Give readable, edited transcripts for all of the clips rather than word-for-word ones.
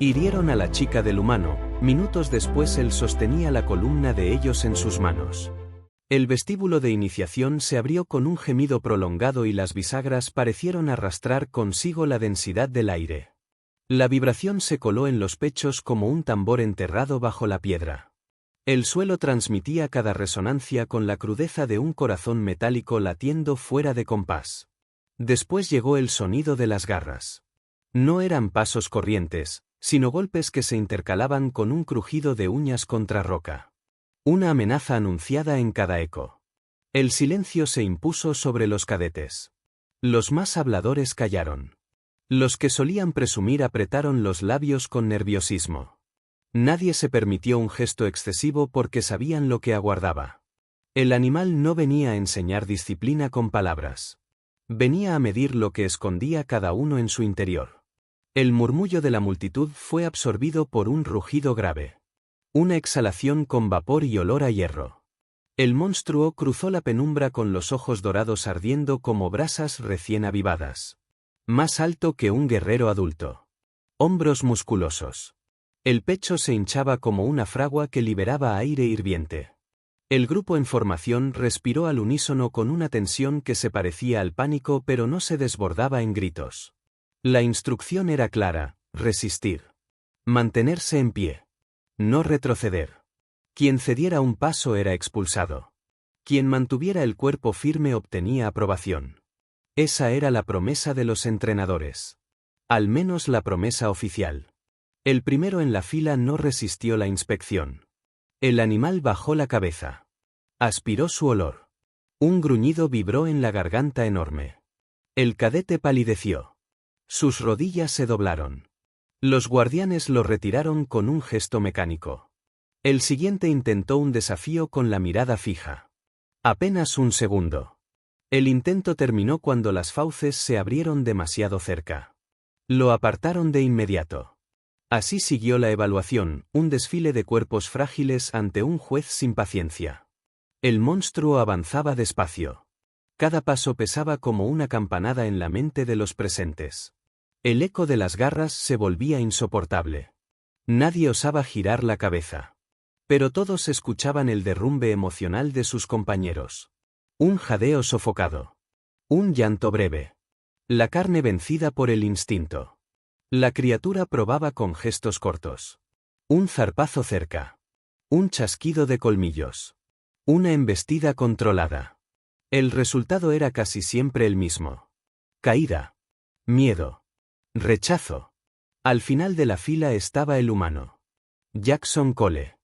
Hirieron a la chica del humano, minutos después él sostenía la columna de ellos en sus manos. El vestíbulo de iniciación se abrió con un gemido prolongado y las bisagras parecieron arrastrar consigo la densidad del aire. La vibración se coló en los pechos como un tambor enterrado bajo la piedra. El suelo transmitía cada resonancia con la crudeza de un corazón metálico latiendo fuera de compás. Después llegó el sonido de las garras. No eran pasos corrientes, sino golpes que se intercalaban con un crujido de uñas contra roca. Una amenaza anunciada en cada eco. El silencio se impuso sobre los cadetes. Los más habladores callaron. Los que solían presumir apretaron los labios con nerviosismo. Nadie se permitió un gesto excesivo porque sabían lo que aguardaba. El animal no venía a enseñar disciplina con palabras. Venía a medir lo que escondía cada uno en su interior. El murmullo de la multitud fue absorbido por un rugido grave. Una exhalación con vapor y olor a hierro. El monstruo cruzó la penumbra con los ojos dorados ardiendo como brasas recién avivadas. Más alto que un guerrero adulto. Hombros musculosos. El pecho se hinchaba como una fragua que liberaba aire hirviente. El grupo en formación respiró al unísono con una tensión que se parecía al pánico pero no se desbordaba en gritos. La instrucción era clara: resistir. Mantenerse en pie. No retroceder. Quien cediera un paso era expulsado. Quien mantuviera el cuerpo firme obtenía aprobación. Esa era la promesa de los entrenadores. Al menos la promesa oficial. El primero en la fila no resistió la inspección. El animal bajó la cabeza. Aspiró su olor. Un gruñido vibró en la garganta enorme. El cadete palideció. Sus rodillas se doblaron. Los guardianes lo retiraron con un gesto mecánico. El siguiente intentó un desafío con la mirada fija. Apenas un segundo. El intento terminó cuando las fauces se abrieron demasiado cerca. Lo apartaron de inmediato. Así siguió la evaluación, un desfile de cuerpos frágiles ante un juez sin paciencia. El monstruo avanzaba despacio. Cada paso pesaba como una campanada en la mente de los presentes. El eco de las garras se volvía insoportable. Nadie osaba girar la cabeza. Pero todos escuchaban el derrumbe emocional de sus compañeros. Un jadeo sofocado. Un llanto breve. La carne vencida por el instinto. La criatura probaba con gestos cortos. Un zarpazo cerca. Un chasquido de colmillos. Una embestida controlada. El resultado era casi siempre el mismo. Caída. Miedo. Rechazo. Al final de la fila estaba el humano. Jackson Cole.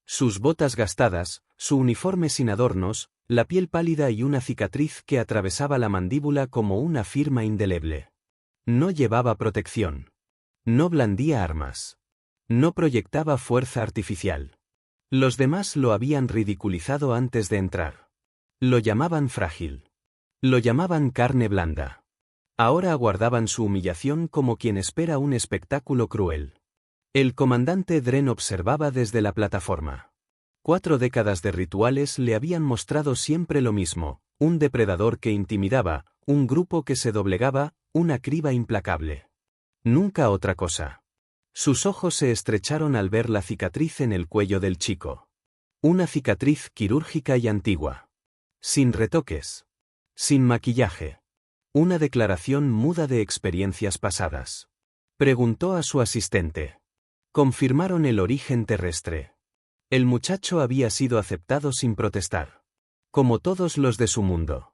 Sus botas gastadas, su uniforme sin adornos, la piel pálida y una cicatriz que atravesaba la mandíbula como una firma indeleble. No llevaba protección. No blandía armas. No proyectaba fuerza artificial. Los demás lo habían ridiculizado antes de entrar. Lo llamaban frágil. Lo llamaban carne blanda. Ahora aguardaban su humillación como quien espera un espectáculo cruel. El comandante Dren observaba desde la plataforma. 4 décadas de rituales le habían mostrado siempre lo mismo: un depredador que intimidaba, un grupo que se doblegaba, una criba implacable. Nunca otra cosa. Sus ojos se estrecharon al ver la cicatriz en el cuello del chico. Una cicatriz quirúrgica y antigua. Sin retoques. Sin maquillaje. Una declaración muda de experiencias pasadas. Preguntó a su asistente. Confirmaron el origen terrestre. El muchacho había sido aceptado sin protestar. Como todos los de su mundo.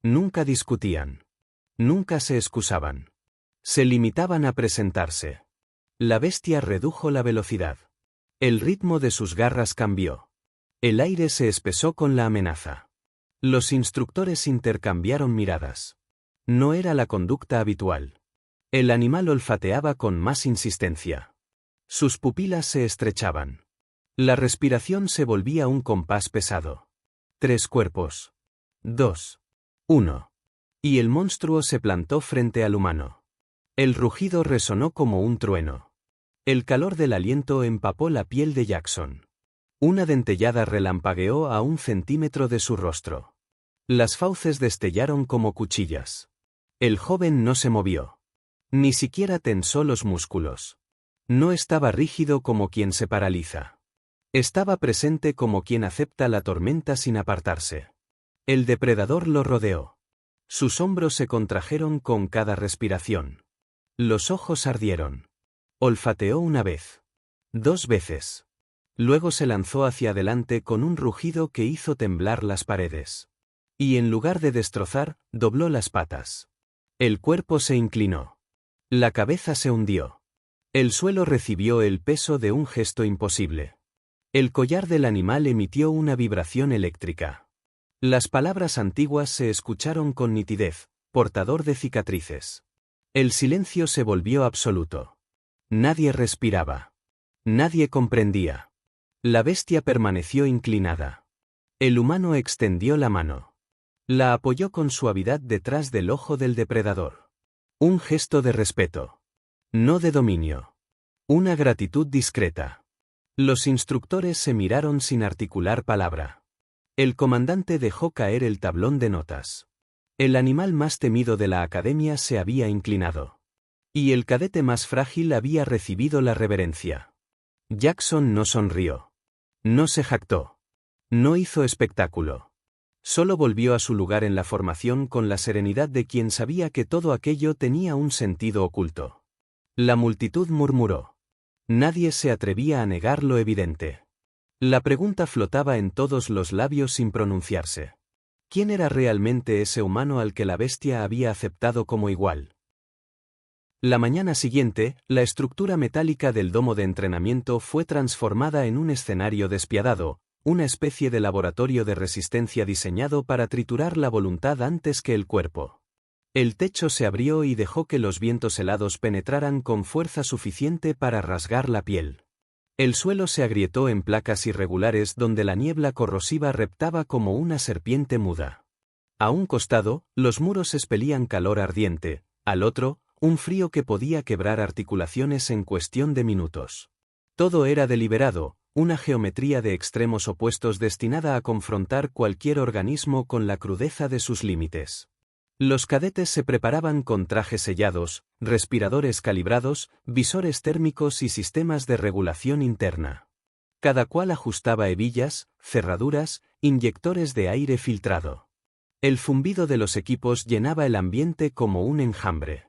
Nunca discutían. Nunca se excusaban. Se limitaban a presentarse. La bestia redujo la velocidad. El ritmo de sus garras cambió. El aire se espesó con la amenaza. Los instructores intercambiaron miradas. No era la conducta habitual. El animal olfateaba con más insistencia. Sus pupilas se estrechaban. La respiración se volvía un compás pesado. 3 cuerpos. 2. 1. Y el monstruo se plantó frente al humano. El rugido resonó como un trueno. El calor del aliento empapó la piel de Jackson. Una dentellada relampagueó a 1 centímetro de su rostro. Las fauces destellaron como cuchillas. El joven no se movió. Ni siquiera tensó los músculos. No estaba rígido como quien se paraliza. Estaba presente como quien acepta la tormenta sin apartarse. El depredador lo rodeó. Sus hombros se contrajeron con cada respiración. Los ojos ardieron. Olfateó una vez. 2 veces. Luego se lanzó hacia adelante con un rugido que hizo temblar las paredes. Y en lugar de destrozar, dobló las patas. El cuerpo se inclinó. La cabeza se hundió. El suelo recibió el peso de un gesto imposible. El collar del animal emitió una vibración eléctrica. Las palabras antiguas se escucharon con nitidez, portador de cicatrices. El silencio se volvió absoluto. Nadie respiraba. Nadie comprendía. La bestia permaneció inclinada. El humano extendió la mano. La apoyó con suavidad detrás del ojo del depredador. Un gesto de respeto. No de dominio. Una gratitud discreta. Los instructores se miraron sin articular palabra. El comandante dejó caer el tablón de notas. El animal más temido de la academia se había inclinado. Y el cadete más frágil había recibido la reverencia. Jackson no sonrió. No se jactó. No hizo espectáculo. Solo volvió a su lugar en la formación con la serenidad de quien sabía que todo aquello tenía un sentido oculto. La multitud murmuró. Nadie se atrevía a negar lo evidente. La pregunta flotaba en todos los labios sin pronunciarse. ¿Quién era realmente ese humano al que la bestia había aceptado como igual? La mañana siguiente, la estructura metálica del domo de entrenamiento fue transformada en un escenario despiadado, una especie de laboratorio de resistencia diseñado para triturar la voluntad antes que el cuerpo. El techo se abrió y dejó que los vientos helados penetraran con fuerza suficiente para rasgar la piel. El suelo se agrietó en placas irregulares donde la niebla corrosiva reptaba como una serpiente muda. A un costado, los muros expelían calor ardiente, al otro, un frío que podía quebrar articulaciones en cuestión de minutos. Todo era deliberado, una geometría de extremos opuestos destinada a confrontar cualquier organismo con la crudeza de sus límites. Los cadetes se preparaban con trajes sellados, respiradores calibrados, visores térmicos y sistemas de regulación interna. Cada cual ajustaba hebillas, cerraduras, inyectores de aire filtrado. El zumbido de los equipos llenaba el ambiente como un enjambre.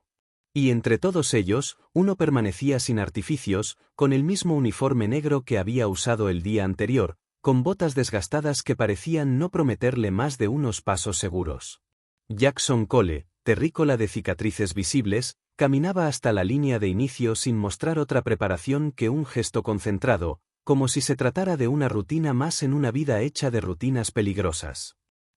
Y entre todos ellos, uno permanecía sin artificios, con el mismo uniforme negro que había usado el día anterior, con botas desgastadas que parecían no prometerle más de unos pasos seguros. Jackson Cole, terrícola de cicatrices visibles, caminaba hasta la línea de inicio sin mostrar otra preparación que un gesto concentrado, como si se tratara de una rutina más en una vida hecha de rutinas peligrosas.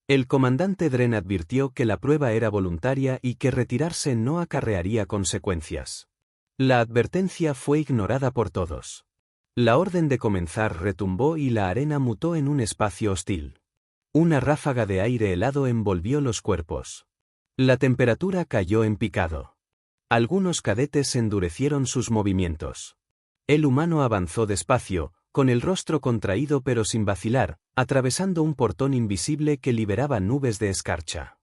El comandante Dren advirtió que la prueba era voluntaria y que retirarse no acarrearía consecuencias. La advertencia fue ignorada por todos. La orden de comenzar retumbó y la arena mutó en un espacio hostil. Una ráfaga de aire helado envolvió los cuerpos. La temperatura cayó en picado. Algunos cadetes endurecieron sus movimientos. El humano avanzó despacio, con el rostro contraído pero sin vacilar, atravesando un portón invisible que liberaba nubes de escarcha.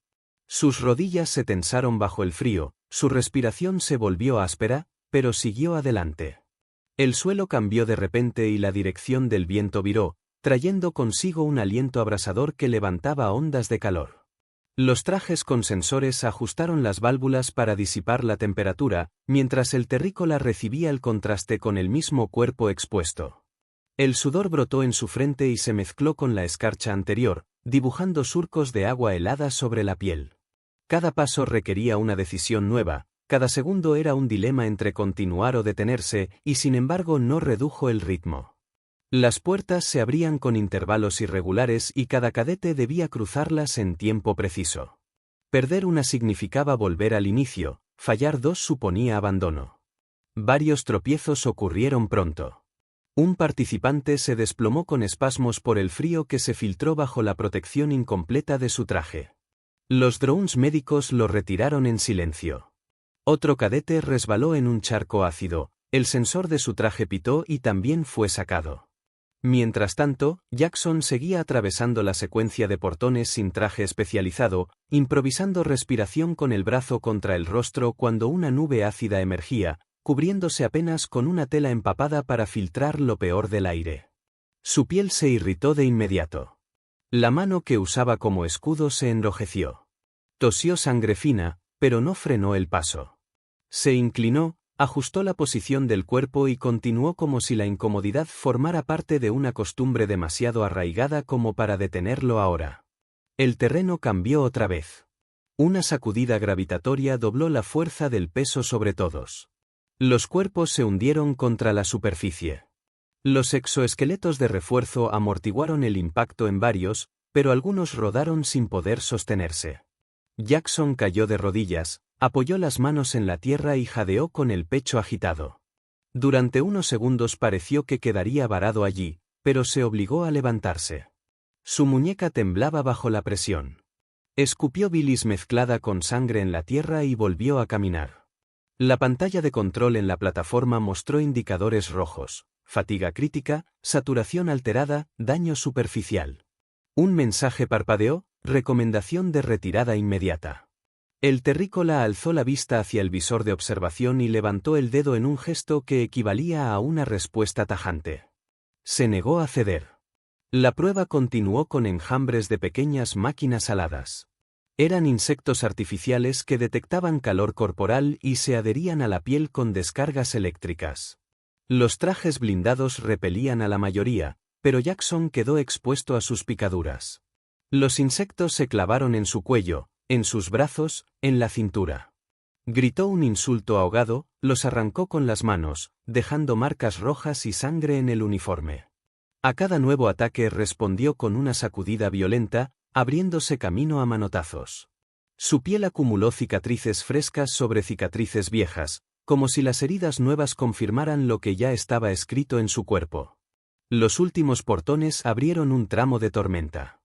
Sus rodillas se tensaron bajo el frío, su respiración se volvió áspera, pero siguió adelante. El suelo cambió de repente y la dirección del viento viró, trayendo consigo un aliento abrasador que levantaba ondas de calor. Los trajes con sensores ajustaron las válvulas para disipar la temperatura, mientras el terrícola recibía el contraste con el mismo cuerpo expuesto. El sudor brotó en su frente y se mezcló con la escarcha anterior, dibujando surcos de agua helada sobre la piel. Cada paso requería una decisión nueva, cada segundo era un dilema entre continuar o detenerse, y sin embargo no redujo el ritmo. Las puertas se abrían con intervalos irregulares y cada cadete debía cruzarlas en tiempo preciso. Perder una significaba volver al inicio, fallar 2 suponía abandono. Varios tropiezos ocurrieron pronto. Un participante se desplomó con espasmos por el frío que se filtró bajo la protección incompleta de su traje. Los drones médicos lo retiraron en silencio. Otro cadete resbaló en un charco ácido, el sensor de su traje pitó y también fue sacado. Mientras tanto, Jackson seguía atravesando la secuencia de portones sin traje especializado, improvisando respiración con el brazo contra el rostro cuando una nube ácida emergía, cubriéndose apenas con una tela empapada para filtrar lo peor del aire. Su piel se irritó de inmediato. La mano que usaba como escudo se enrojeció. Tosió sangre fina, pero no frenó el paso. Se inclinó, ajustó la posición del cuerpo y continuó como si la incomodidad formara parte de una costumbre demasiado arraigada como para detenerlo ahora. El terreno cambió otra vez. Una sacudida gravitatoria dobló la fuerza del peso sobre todos. Los cuerpos se hundieron contra la superficie. Los exoesqueletos de refuerzo amortiguaron el impacto en varios, pero algunos rodaron sin poder sostenerse. Jackson cayó de rodillas, apoyó las manos en la tierra y jadeó con el pecho agitado. Durante unos segundos pareció que quedaría varado allí, pero se obligó a levantarse. Su muñeca temblaba bajo la presión. Escupió bilis mezclada con sangre en la tierra y volvió a caminar. La pantalla de control en la plataforma mostró indicadores rojos: fatiga crítica, saturación alterada, daño superficial. Un mensaje parpadeó: recomendación de retirada inmediata. El terrícola alzó la vista hacia el visor de observación y levantó el dedo en un gesto que equivalía a una respuesta tajante. Se negó a ceder. La prueba continuó con enjambres de pequeñas máquinas aladas. Eran insectos artificiales que detectaban calor corporal y se adherían a la piel con descargas eléctricas. Los trajes blindados repelían a la mayoría, pero Jackson quedó expuesto a sus picaduras. Los insectos se clavaron en su cuello, en sus brazos, en la cintura. Gritó un insulto ahogado, los arrancó con las manos, dejando marcas rojas y sangre en el uniforme. A cada nuevo ataque respondió con una sacudida violenta, abriéndose camino a manotazos. Su piel acumuló cicatrices frescas sobre cicatrices viejas, como si las heridas nuevas confirmaran lo que ya estaba escrito en su cuerpo. Los últimos portones abrieron un tramo de tormenta.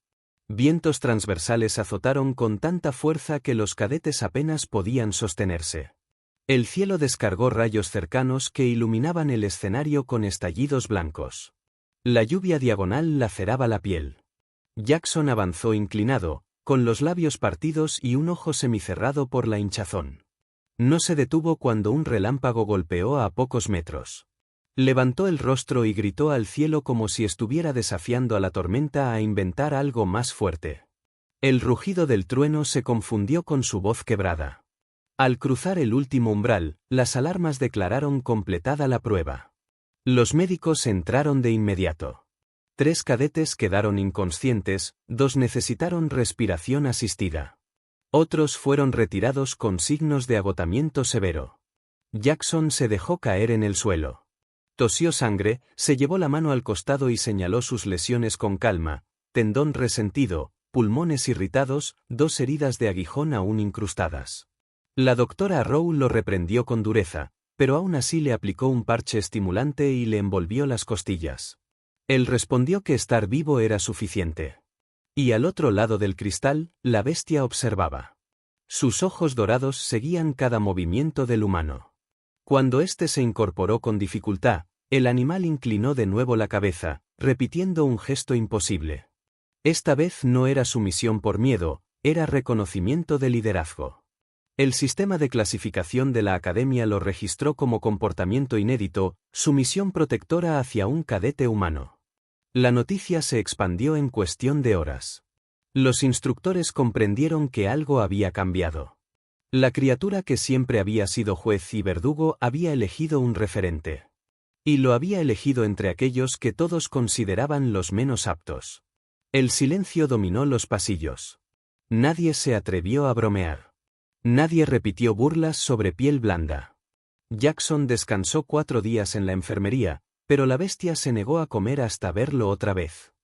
Vientos transversales azotaron con tanta fuerza que los cadetes apenas podían sostenerse. El cielo descargó rayos cercanos que iluminaban el escenario con estallidos blancos. La lluvia diagonal laceraba la piel. Jackson avanzó inclinado, con los labios partidos y un ojo semicerrado por la hinchazón. No se detuvo cuando un relámpago golpeó a pocos metros. Levantó el rostro y gritó al cielo como si estuviera desafiando a la tormenta a inventar algo más fuerte. El rugido del trueno se confundió con su voz quebrada. Al cruzar el último umbral, las alarmas declararon completada la prueba. Los médicos entraron de inmediato. 3 cadetes quedaron inconscientes, 2 necesitaron respiración asistida. Otros fueron retirados con signos de agotamiento severo. Jackson se dejó caer en el suelo. Tosió sangre, se llevó la mano al costado y señaló sus lesiones con calma: tendón resentido, pulmones irritados, 2 heridas de aguijón aún incrustadas. La doctora Rowe lo reprendió con dureza, pero aún así le aplicó un parche estimulante y le envolvió las costillas. Él respondió que estar vivo era suficiente. Y al otro lado del cristal, la bestia observaba. Sus ojos dorados seguían cada movimiento del humano. Cuando éste se incorporó con dificultad, el animal inclinó de nuevo la cabeza, repitiendo un gesto imposible. Esta vez no era sumisión por miedo, era reconocimiento de liderazgo. El sistema de clasificación de la Academia lo registró como comportamiento inédito: sumisión protectora hacia un cadete humano. La noticia se expandió en cuestión de horas. Los instructores comprendieron que algo había cambiado. La criatura que siempre había sido juez y verdugo había elegido un referente. Y lo había elegido entre aquellos que todos consideraban los menos aptos. El silencio dominó los pasillos. Nadie se atrevió a bromear. Nadie repitió burlas sobre piel blanda. Jackson descansó 4 días en la enfermería, pero la bestia se negó a comer hasta verlo otra vez.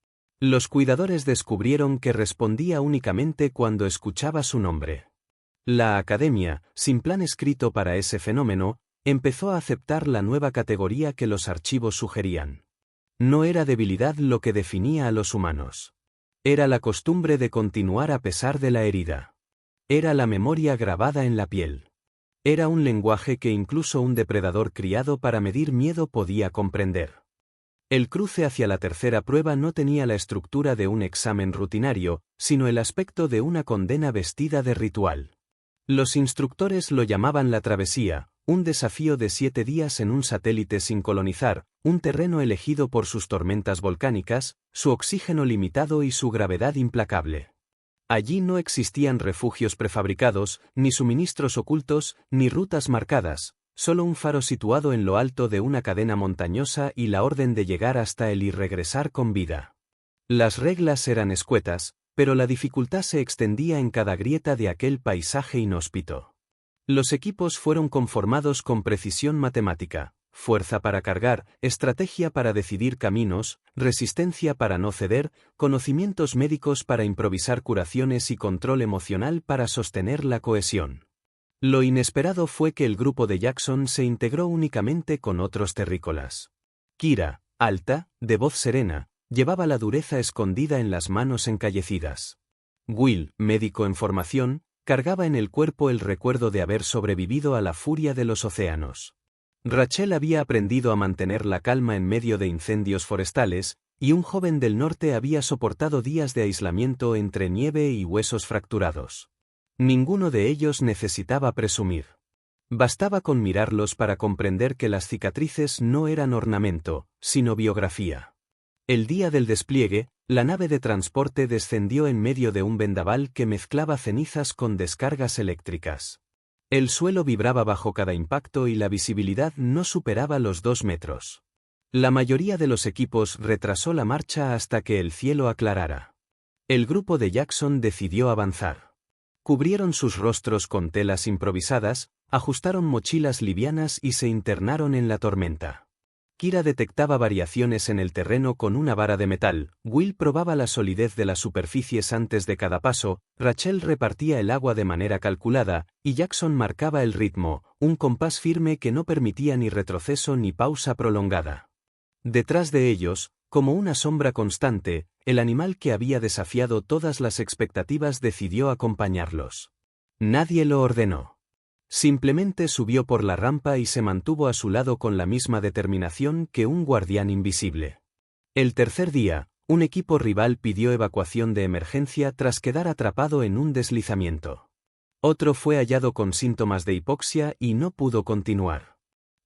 Los cuidadores descubrieron que respondía únicamente cuando escuchaba su nombre. La Academia, sin plan escrito para ese fenómeno, empezó a aceptar la nueva categoría que los archivos sugerían. No era debilidad lo que definía a los humanos. Era la costumbre de continuar a pesar de la herida. Era la memoria grabada en la piel. Era un lenguaje que incluso un depredador criado para medir miedo podía comprender. El cruce hacia la tercera prueba no tenía la estructura de un examen rutinario, sino el aspecto de una condena vestida de ritual. Los instructores lo llamaban la travesía, un desafío de 7 días en un satélite sin colonizar, un terreno elegido por sus tormentas volcánicas, su oxígeno limitado y su gravedad implacable. Allí no existían refugios prefabricados, ni suministros ocultos, ni rutas marcadas, solo un faro situado en lo alto de una cadena montañosa y la orden de llegar hasta él y regresar con vida. Las reglas eran escuetas, pero la dificultad se extendía en cada grieta de aquel paisaje inhóspito. Los equipos fueron conformados con precisión matemática, fuerza para cargar, estrategia para decidir caminos, resistencia para no ceder, conocimientos médicos para improvisar curaciones y control emocional para sostener la cohesión. Lo inesperado fue que el grupo de Jackson se integró únicamente con otros terrícolas. Kira, alta, de voz serena, llevaba la dureza escondida en las manos encallecidas. Will, médico en formación, cargaba en el cuerpo el recuerdo de haber sobrevivido a la furia de los océanos. Rachel había aprendido a mantener la calma en medio de incendios forestales, y un joven del norte había soportado días de aislamiento entre nieve y huesos fracturados. Ninguno de ellos necesitaba presumir. Bastaba con mirarlos para comprender que las cicatrices no eran ornamento, sino biografía. El día del despliegue, la nave de transporte descendió en medio de un vendaval que mezclaba cenizas con descargas eléctricas. El suelo vibraba bajo cada impacto y la visibilidad no superaba los 2 metros. La mayoría de los equipos retrasó la marcha hasta que el cielo aclarara. El grupo de Jackson decidió avanzar. Cubrieron sus rostros con telas improvisadas, ajustaron mochilas livianas y se internaron en la tormenta. Kira detectaba variaciones en el terreno con una vara de metal, Will probaba la solidez de las superficies antes de cada paso, Rachel repartía el agua de manera calculada, y Jackson marcaba el ritmo, un compás firme que no permitía ni retroceso ni pausa prolongada. Detrás de ellos, como una sombra constante, el animal que había desafiado todas las expectativas decidió acompañarlos. Nadie lo ordenó. Simplemente subió por la rampa y se mantuvo a su lado con la misma determinación que un guardián invisible. El tercer día, un equipo rival pidió evacuación de emergencia tras quedar atrapado en un deslizamiento. Otro fue hallado con síntomas de hipoxia y no pudo continuar.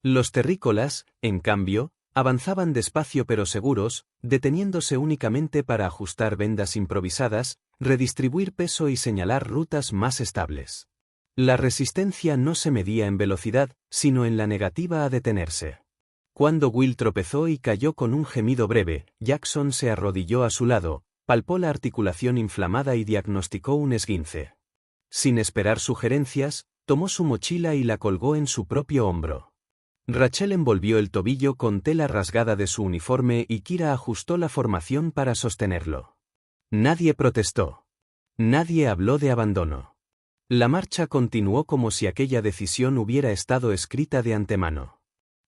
Los terrícolas, en cambio, avanzaban despacio pero seguros, deteniéndose únicamente para ajustar vendas improvisadas, redistribuir peso y señalar rutas más estables. La resistencia no se medía en velocidad, sino en la negativa a detenerse. Cuando Will tropezó y cayó con un gemido breve, Jackson se arrodilló a su lado, palpó la articulación inflamada y diagnosticó un esguince. Sin esperar sugerencias, tomó su mochila y la colgó en su propio hombro. Rachel envolvió el tobillo con tela rasgada de su uniforme y Kira ajustó la formación para sostenerlo. Nadie protestó. Nadie habló de abandono. La marcha continuó como si aquella decisión hubiera estado escrita de antemano.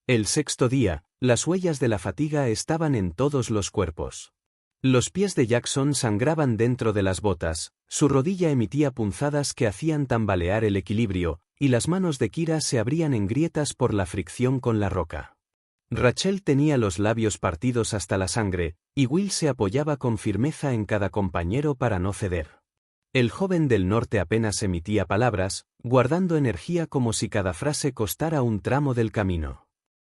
El sexto día, las huellas de la fatiga estaban en todos los cuerpos. Los pies de Jackson sangraban dentro de las botas, su rodilla emitía punzadas que hacían tambalear el equilibrio, y las manos de Kira se abrían en grietas por la fricción con la roca. Rachel tenía los labios partidos hasta la sangre, y Will se apoyaba con firmeza en cada compañero para no ceder. El joven del norte apenas emitía palabras, guardando energía como si cada frase costara un tramo del camino.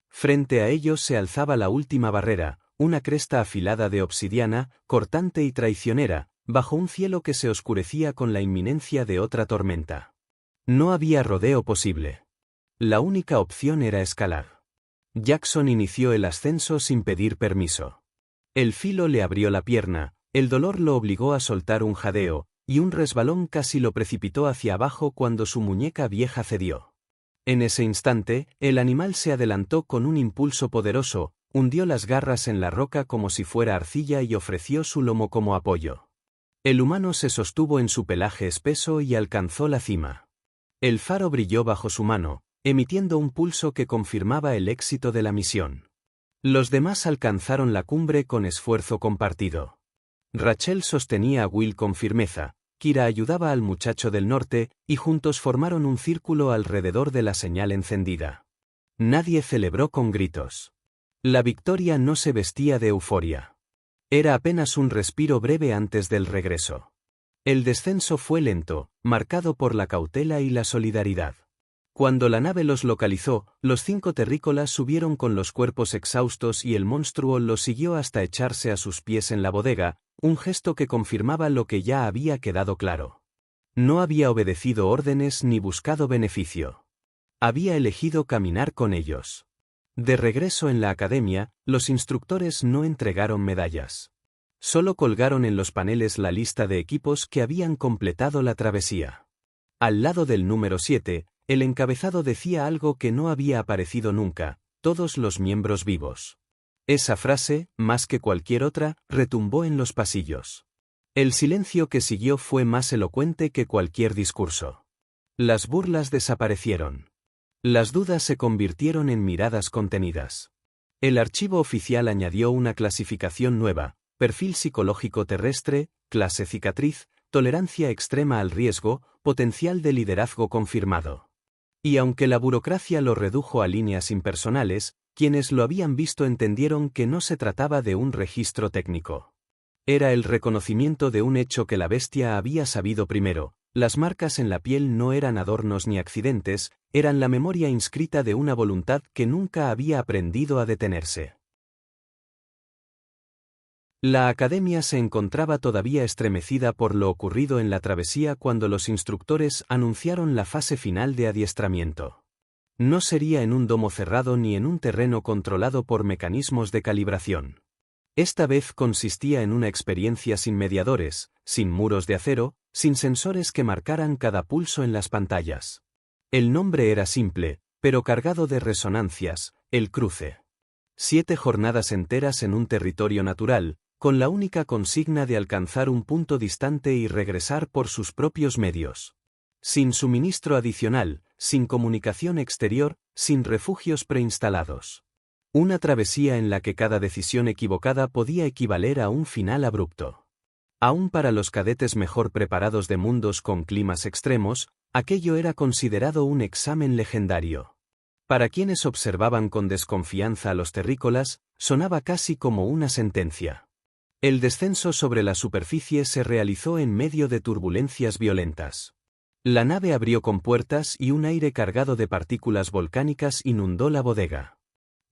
Frente a ellos se alzaba la última barrera, una cresta afilada de obsidiana, cortante y traicionera, bajo un cielo que se oscurecía con la inminencia de otra tormenta. No había rodeo posible. La única opción era escalar. Jackson inició el ascenso sin pedir permiso. El filo le abrió la pierna, el dolor lo obligó a soltar un jadeo, y un resbalón casi lo precipitó hacia abajo cuando su muñeca vieja cedió. En ese instante, el animal se adelantó con un impulso poderoso, hundió las garras en la roca como si fuera arcilla y ofreció su lomo como apoyo. El humano se sostuvo en su pelaje espeso y alcanzó la cima. El faro brilló bajo su mano, emitiendo un pulso que confirmaba el éxito de la misión. Los demás alcanzaron la cumbre con esfuerzo compartido. Rachel sostenía a Will con firmeza, Kira ayudaba al muchacho del norte, y juntos formaron un círculo alrededor de la señal encendida. Nadie celebró con gritos. La victoria no se vestía de euforia. Era apenas un respiro breve antes del regreso. El descenso fue lento, marcado por la cautela y la solidaridad. Cuando la nave los localizó, los 5 terrícolas subieron con los cuerpos exhaustos y el monstruo los siguió hasta echarse a sus pies en la bodega, un gesto que confirmaba lo que ya había quedado claro. No había obedecido órdenes ni buscado beneficio. Había elegido caminar con ellos. De regreso en la academia, los instructores no entregaron medallas. Solo colgaron en los paneles la lista de equipos que habían completado la travesía. Al lado del número 7, el encabezado decía algo que no había aparecido nunca: todos los miembros vivos. Esa frase, más que cualquier otra, retumbó en los pasillos. El silencio que siguió fue más elocuente que cualquier discurso. Las burlas desaparecieron. Las dudas se convirtieron en miradas contenidas. El archivo oficial añadió una clasificación nueva: perfil psicológico terrestre, clase cicatriz, tolerancia extrema al riesgo, potencial de liderazgo confirmado. Y aunque la burocracia lo redujo a líneas impersonales, quienes lo habían visto entendieron que no se trataba de un registro técnico. Era el reconocimiento de un hecho que la bestia había sabido primero: las marcas en la piel no eran adornos ni accidentes, eran la memoria inscrita de una voluntad que nunca había aprendido a detenerse. La academia se encontraba todavía estremecida por lo ocurrido en la travesía cuando los instructores anunciaron la fase final de adiestramiento. No sería en un domo cerrado ni en un terreno controlado por mecanismos de calibración. Esta vez consistía en una experiencia sin mediadores, sin muros de acero, sin sensores que marcaran cada pulso en las pantallas. El nombre era simple, pero cargado de resonancias: el cruce. 7 jornadas enteras en un territorio natural, con la única consigna de alcanzar un punto distante y regresar por sus propios medios. Sin suministro adicional, sin comunicación exterior, sin refugios preinstalados. Una travesía en la que cada decisión equivocada podía equivaler a un final abrupto. Aún para los cadetes mejor preparados de mundos con climas extremos, aquello era considerado un examen legendario. Para quienes observaban con desconfianza a los terrícolas, sonaba casi como una sentencia. El descenso sobre la superficie se realizó en medio de turbulencias violentas. La nave abrió compuertas y un aire cargado de partículas volcánicas inundó la bodega.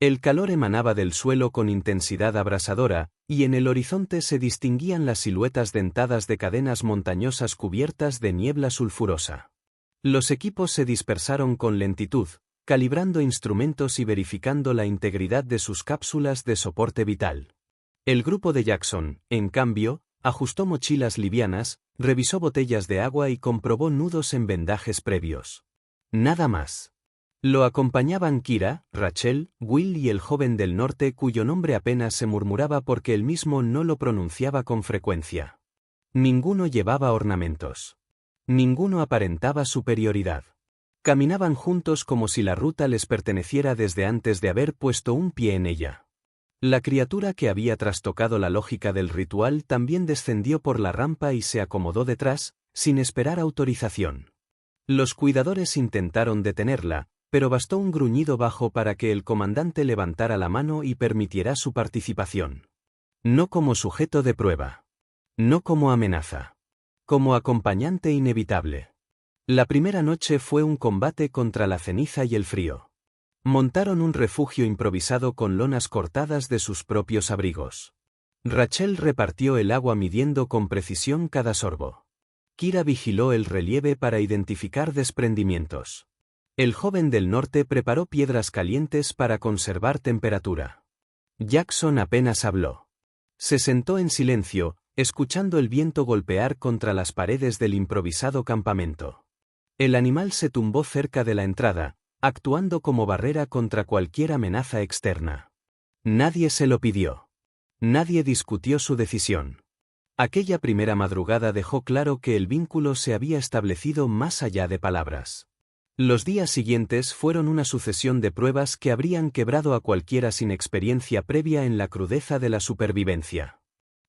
El calor emanaba del suelo con intensidad abrasadora, y en el horizonte se distinguían las siluetas dentadas de cadenas montañosas cubiertas de niebla sulfurosa. Los equipos se dispersaron con lentitud, calibrando instrumentos y verificando la integridad de sus cápsulas de soporte vital. El grupo de Jackson, en cambio, ajustó mochilas livianas, revisó botellas de agua y comprobó nudos en vendajes previos. Nada más. Lo acompañaban Kira, Rachel, Will y el joven del norte, cuyo nombre apenas se murmuraba porque él mismo no lo pronunciaba con frecuencia. Ninguno llevaba ornamentos. Ninguno aparentaba superioridad. Caminaban juntos como si la ruta les perteneciera desde antes de haber puesto un pie en ella. La criatura que había trastocado la lógica del ritual también descendió por la rampa y se acomodó detrás, sin esperar autorización. Los cuidadores intentaron detenerla, pero bastó un gruñido bajo para que el comandante levantara la mano y permitiera su participación. No como sujeto de prueba. No como amenaza. Como acompañante inevitable. La primera noche fue un combate contra la ceniza y el frío. Montaron un refugio improvisado con lonas cortadas de sus propios abrigos. Rachel repartió el agua midiendo con precisión cada sorbo. Kira vigiló el relieve para identificar desprendimientos. El joven del norte preparó piedras calientes para conservar temperatura. Jackson apenas habló. Se sentó en silencio, escuchando el viento golpear contra las paredes del improvisado campamento. El animal se tumbó cerca de la entrada, actuando como barrera contra cualquier amenaza externa. Nadie se lo pidió. Nadie discutió su decisión. Aquella primera madrugada dejó claro que el vínculo se había establecido más allá de palabras. Los días siguientes fueron una sucesión de pruebas que habrían quebrado a cualquiera sin experiencia previa en la crudeza de la supervivencia.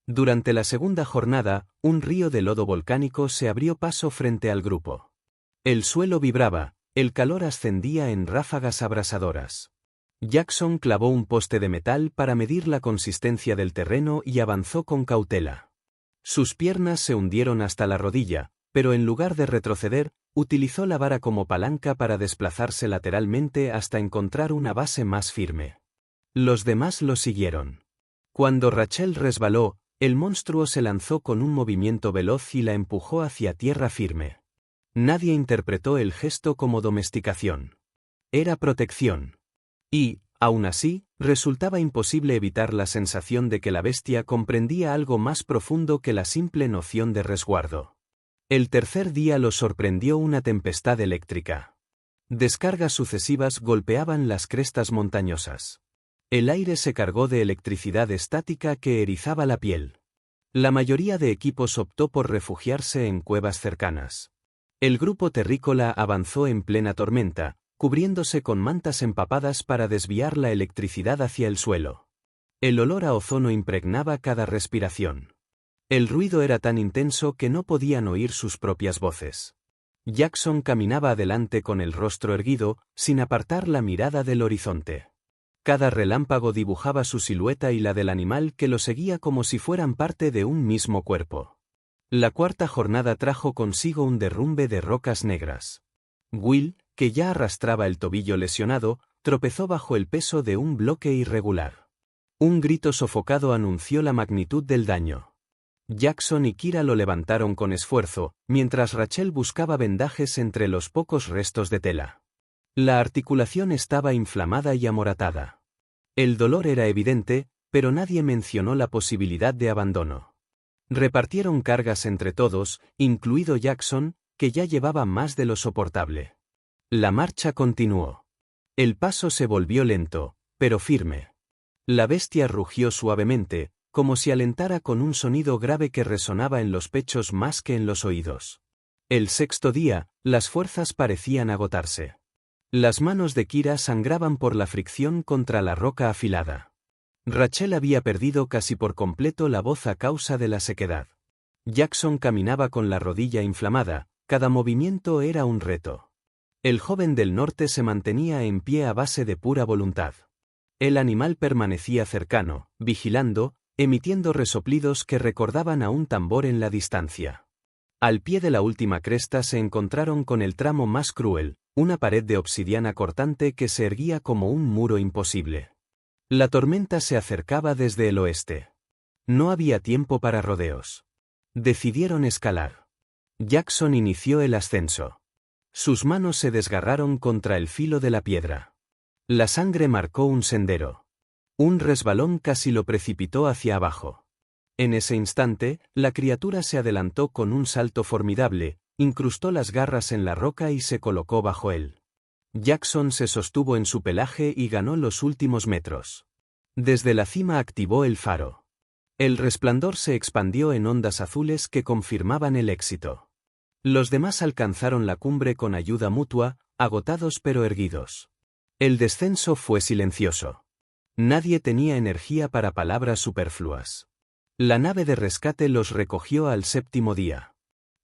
Durante la segunda jornada, un río de lodo volcánico se abrió paso frente al grupo. El suelo vibraba, el calor ascendía en ráfagas abrasadoras. Jackson clavó un poste de metal para medir la consistencia del terreno y avanzó con cautela. Sus piernas se hundieron hasta la rodilla, pero en lugar de retroceder, utilizó la vara como palanca para desplazarse lateralmente hasta encontrar una base más firme. Los demás lo siguieron. Cuando Rachel resbaló, el monstruo se lanzó con un movimiento veloz y la empujó hacia tierra firme. Nadie interpretó el gesto como domesticación. Era protección. Y, aún así, resultaba imposible evitar la sensación de que la bestia comprendía algo más profundo que la simple noción de resguardo. El tercer día lo sorprendió una tempestad eléctrica. Descargas sucesivas golpeaban las crestas montañosas. El aire se cargó de electricidad estática que erizaba la piel. La mayoría de equipos optó por refugiarse en cuevas cercanas. El grupo terrícola avanzó en plena tormenta, cubriéndose con mantas empapadas para desviar la electricidad hacia el suelo. El olor a ozono impregnaba cada respiración. El ruido era tan intenso que no podían oír sus propias voces. Jackson caminaba adelante con el rostro erguido, sin apartar la mirada del horizonte. Cada relámpago dibujaba su silueta y la del animal que lo seguía como si fueran parte de un mismo cuerpo. La cuarta jornada trajo consigo un derrumbe de rocas negras. Will, que ya arrastraba el tobillo lesionado, tropezó bajo el peso de un bloque irregular. Un grito sofocado anunció la magnitud del daño. Jackson y Kira lo levantaron con esfuerzo, mientras Rachel buscaba vendajes entre los pocos restos de tela. La articulación estaba inflamada y amoratada. El dolor era evidente, pero nadie mencionó la posibilidad de abandono. Repartieron cargas entre todos, incluido Jackson, que ya llevaba más de lo soportable. La marcha continuó. El paso se volvió lento, pero firme. La bestia rugió suavemente, como si alentara con un sonido grave que resonaba en los pechos más que en los oídos. El sexto día, las fuerzas parecían agotarse. Las manos de Kira sangraban por la fricción contra la roca afilada. Rachel había perdido casi por completo la voz a causa de la sequedad. Jackson caminaba con la rodilla inflamada, cada movimiento era un reto. El joven del norte se mantenía en pie a base de pura voluntad. El animal permanecía cercano, vigilando, emitiendo resoplidos que recordaban a un tambor en la distancia. Al pie de la última cresta se encontraron con el tramo más cruel, una pared de obsidiana cortante que se erguía como un muro imposible. La tormenta se acercaba desde el oeste. No había tiempo para rodeos. Decidieron escalar. Jackson inició el ascenso. Sus manos se desgarraron contra el filo de la piedra. La sangre marcó un sendero. Un resbalón casi lo precipitó hacia abajo. En ese instante, la criatura se adelantó con un salto formidable, incrustó las garras en la roca y se colocó bajo él. Jackson se sostuvo en su pelaje y ganó los últimos metros. Desde la cima activó el faro. El resplandor se expandió en ondas azules que confirmaban el éxito. Los demás alcanzaron la cumbre con ayuda mutua, agotados pero erguidos. El descenso fue silencioso. Nadie tenía energía para palabras superfluas. La nave de rescate los recogió al séptimo día.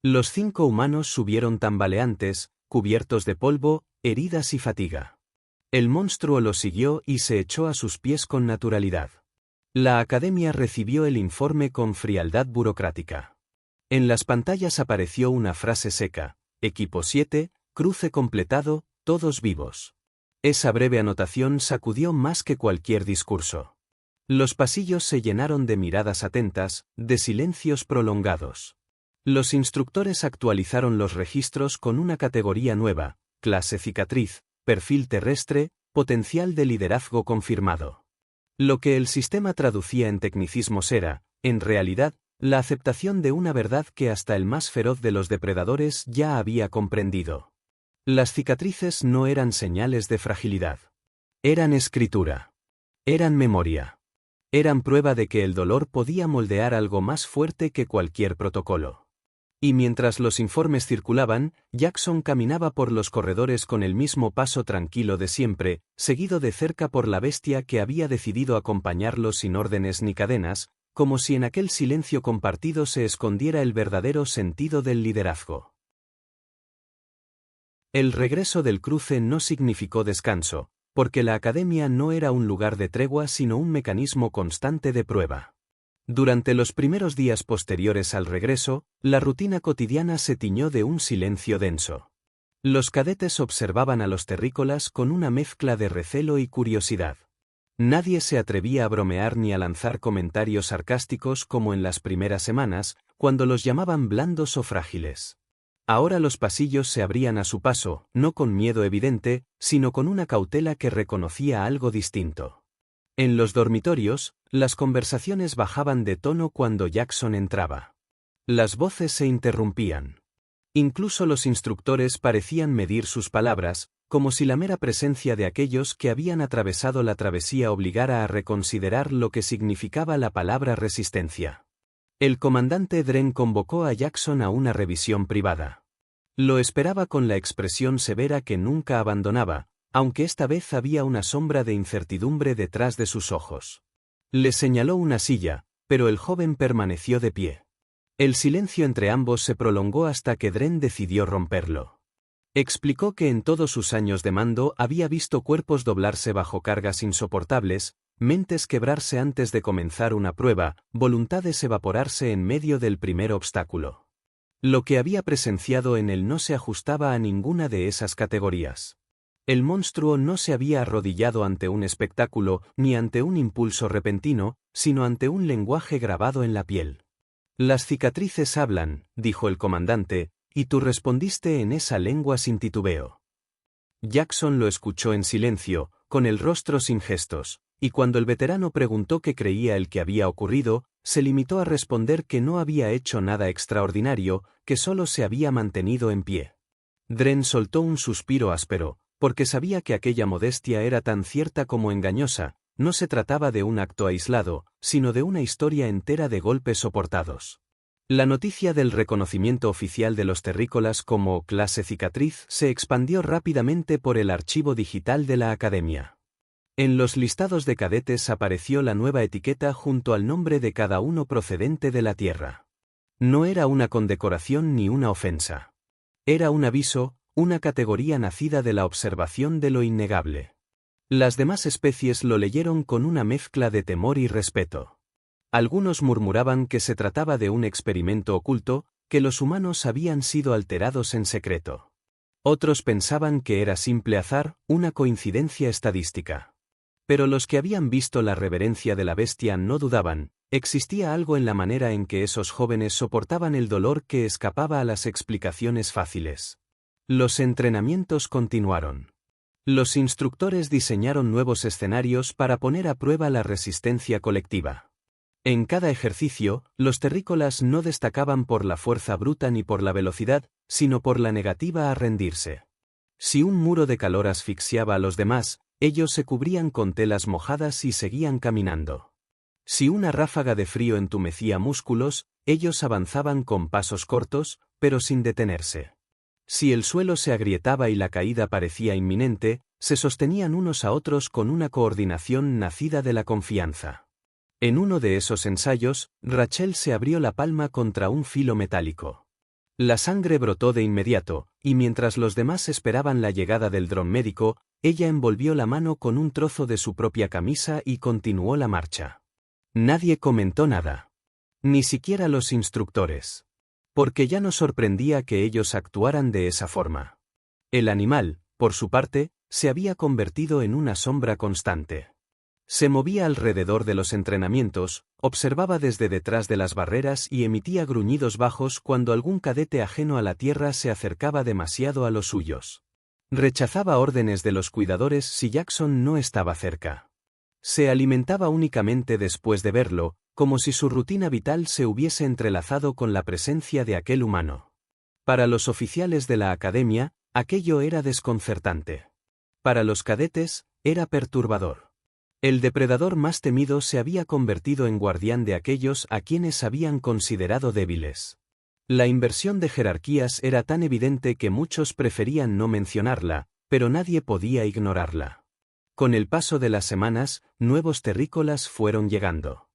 Los 5 humanos subieron tambaleantes, cubiertos de polvo, heridas y fatiga. El monstruo los siguió y se echó a sus pies con naturalidad. La academia recibió el informe con frialdad burocrática. En las pantallas apareció una frase seca: Equipo 7, cruce completado, todos vivos. Esa breve anotación sacudió más que cualquier discurso. Los pasillos se llenaron de miradas atentas, de silencios prolongados. Los instructores actualizaron los registros con una categoría nueva: clase cicatriz, perfil terrestre, potencial de liderazgo confirmado. Lo que el sistema traducía en tecnicismos era, en realidad, la aceptación de una verdad que hasta el más feroz de los depredadores ya había comprendido. Las cicatrices no eran señales de fragilidad. Eran escritura. Eran memoria. Eran prueba de que el dolor podía moldear algo más fuerte que cualquier protocolo. Y mientras los informes circulaban, Jackson caminaba por los corredores con el mismo paso tranquilo de siempre, seguido de cerca por la bestia que había decidido acompañarlo sin órdenes ni cadenas, como si en aquel silencio compartido se escondiera el verdadero sentido del liderazgo. El regreso del cruce no significó descanso, porque la academia no era un lugar de tregua sino un mecanismo constante de prueba. Durante los primeros días posteriores al regreso, la rutina cotidiana se tiñó de un silencio denso. Los cadetes observaban a los terrícolas con una mezcla de recelo y curiosidad. Nadie se atrevía a bromear ni a lanzar comentarios sarcásticos como en las primeras semanas, cuando los llamaban blandos o frágiles. Ahora los pasillos se abrían a su paso, no con miedo evidente, sino con una cautela que reconocía algo distinto. En los dormitorios, las conversaciones bajaban de tono cuando Jackson entraba. Las voces se interrumpían. Incluso los instructores parecían medir sus palabras, como si la mera presencia de aquellos que habían atravesado la travesía obligara a reconsiderar lo que significaba la palabra resistencia. El comandante Dren convocó a Jackson a una revisión privada. Lo esperaba con la expresión severa que nunca abandonaba, aunque esta vez había una sombra de incertidumbre detrás de sus ojos. Le señaló una silla, pero el joven permaneció de pie. El silencio entre ambos se prolongó hasta que Dren decidió romperlo. Explicó que en todos sus años de mando había visto cuerpos doblarse bajo cargas insoportables, mentes quebrarse antes de comenzar una prueba, voluntades evaporarse en medio del primer obstáculo. Lo que había presenciado en él no se ajustaba a ninguna de esas categorías. El monstruo no se había arrodillado ante un espectáculo ni ante un impulso repentino, sino ante un lenguaje grabado en la piel. «Las cicatrices hablan», dijo el comandante, y tú respondiste en esa lengua sin titubeo. Jackson lo escuchó en silencio, con el rostro sin gestos, y cuando el veterano preguntó qué creía el que había ocurrido, se limitó a responder que no había hecho nada extraordinario, que solo se había mantenido en pie. Dren soltó un suspiro áspero, porque sabía que aquella modestia era tan cierta como engañosa. No se trataba de un acto aislado, sino de una historia entera de golpes soportados. La noticia del reconocimiento oficial de los terrícolas como clase cicatriz se expandió rápidamente por el archivo digital de la Academia. En los listados de cadetes apareció la nueva etiqueta junto al nombre de cada uno procedente de la Tierra. No era una condecoración ni una ofensa. Era un aviso, una categoría nacida de la observación de lo innegable. Las demás especies lo leyeron con una mezcla de temor y respeto. Algunos murmuraban que se trataba de un experimento oculto, que los humanos habían sido alterados en secreto. Otros pensaban que era simple azar, una coincidencia estadística. Pero los que habían visto la reverencia de la bestia no dudaban, existía algo en la manera en que esos jóvenes soportaban el dolor que escapaba a las explicaciones fáciles. Los entrenamientos continuaron. Los instructores diseñaron nuevos escenarios para poner a prueba la resistencia colectiva. En cada ejercicio, los terrícolas no destacaban por la fuerza bruta ni por la velocidad, sino por la negativa a rendirse. Si un muro de calor asfixiaba a los demás, ellos se cubrían con telas mojadas y seguían caminando. Si una ráfaga de frío entumecía músculos, ellos avanzaban con pasos cortos, pero sin detenerse. Si el suelo se agrietaba y la caída parecía inminente, se sostenían unos a otros con una coordinación nacida de la confianza. En uno de esos ensayos, Rachel se abrió la palma contra un filo metálico. La sangre brotó de inmediato, y mientras los demás esperaban la llegada del dron médico, ella envolvió la mano con un trozo de su propia camisa y continuó la marcha. Nadie comentó nada. Ni siquiera los instructores. Porque ya no sorprendía que ellos actuaran de esa forma. El animal, por su parte, se había convertido en una sombra constante. Se movía alrededor de los entrenamientos, observaba desde detrás de las barreras y emitía gruñidos bajos cuando algún cadete ajeno a la tierra se acercaba demasiado a los suyos. Rechazaba órdenes de los cuidadores si Jackson no estaba cerca. Se alimentaba únicamente después de verlo, como si su rutina vital se hubiese entrelazado con la presencia de aquel humano. Para los oficiales de la academia, aquello era desconcertante. Para los cadetes, era perturbador. El depredador más temido se había convertido en guardián de aquellos a quienes habían considerado débiles. La inversión de jerarquías era tan evidente que muchos preferían no mencionarla, pero nadie podía ignorarla. Con el paso de las semanas, nuevos terrícolas fueron llegando.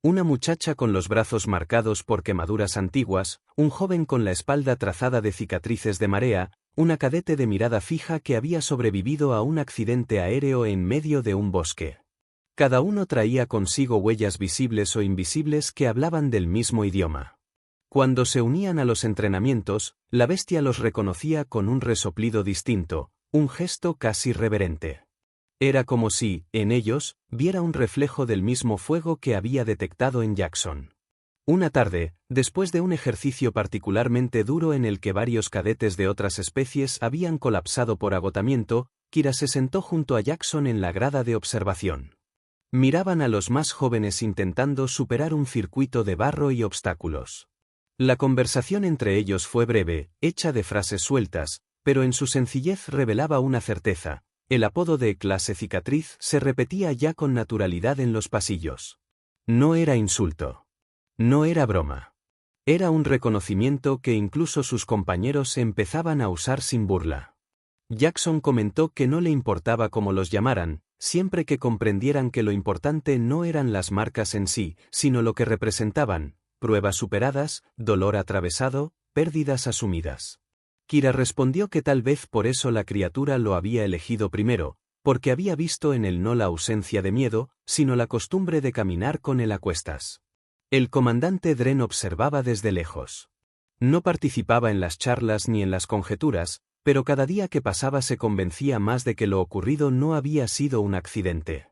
Una muchacha con los brazos marcados por quemaduras antiguas, un joven con la espalda trazada de cicatrices de marea, una cadete de mirada fija que había sobrevivido a un accidente aéreo en medio de un bosque. Cada uno traía consigo huellas visibles o invisibles que hablaban del mismo idioma. Cuando se unían a los entrenamientos, la bestia los reconocía con un resoplido distinto, un gesto casi reverente. Era como si, en ellos, viera un reflejo del mismo fuego que había detectado en Jackson. Una tarde, después de un ejercicio particularmente duro en el que varios cadetes de otras especies habían colapsado por agotamiento, Kira se sentó junto a Jackson en la grada de observación. Miraban a los más jóvenes intentando superar un circuito de barro y obstáculos. La conversación entre ellos fue breve, hecha de frases sueltas, pero en su sencillez revelaba una certeza: el apodo de clase cicatriz se repetía ya con naturalidad en los pasillos. No era insulto. No era broma. Era un reconocimiento que incluso sus compañeros empezaban a usar sin burla. Jackson comentó que no le importaba cómo los llamaran, siempre que comprendieran que lo importante no eran las marcas en sí, sino lo que representaban: pruebas superadas, dolor atravesado, pérdidas asumidas. Kira respondió que tal vez por eso la criatura lo había elegido primero, porque había visto en él no la ausencia de miedo, sino la costumbre de caminar con él a cuestas. El comandante Dren observaba desde lejos. No participaba en las charlas ni en las conjeturas, pero cada día que pasaba se convencía más de que lo ocurrido no había sido un accidente.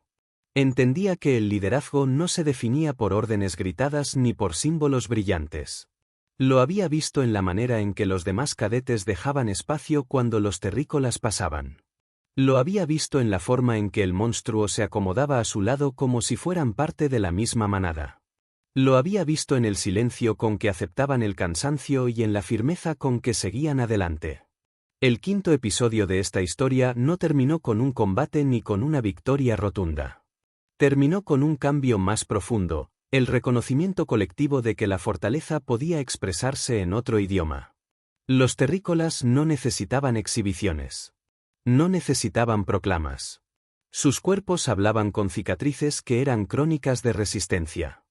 Entendía que el liderazgo no se definía por órdenes gritadas ni por símbolos brillantes. Lo había visto en la manera en que los demás cadetes dejaban espacio cuando los terrícolas pasaban. Lo había visto en la forma en que el monstruo se acomodaba a su lado como si fueran parte de la misma manada. Lo había visto en el silencio con que aceptaban el cansancio y en la firmeza con que seguían adelante. El quinto episodio de esta historia no terminó con un combate ni con una victoria rotunda. Terminó con un cambio más profundo, el reconocimiento colectivo de que la fortaleza podía expresarse en otro idioma. Los terrícolas no necesitaban exhibiciones. No necesitaban proclamas. Sus cuerpos hablaban con cicatrices que eran crónicas de resistencia.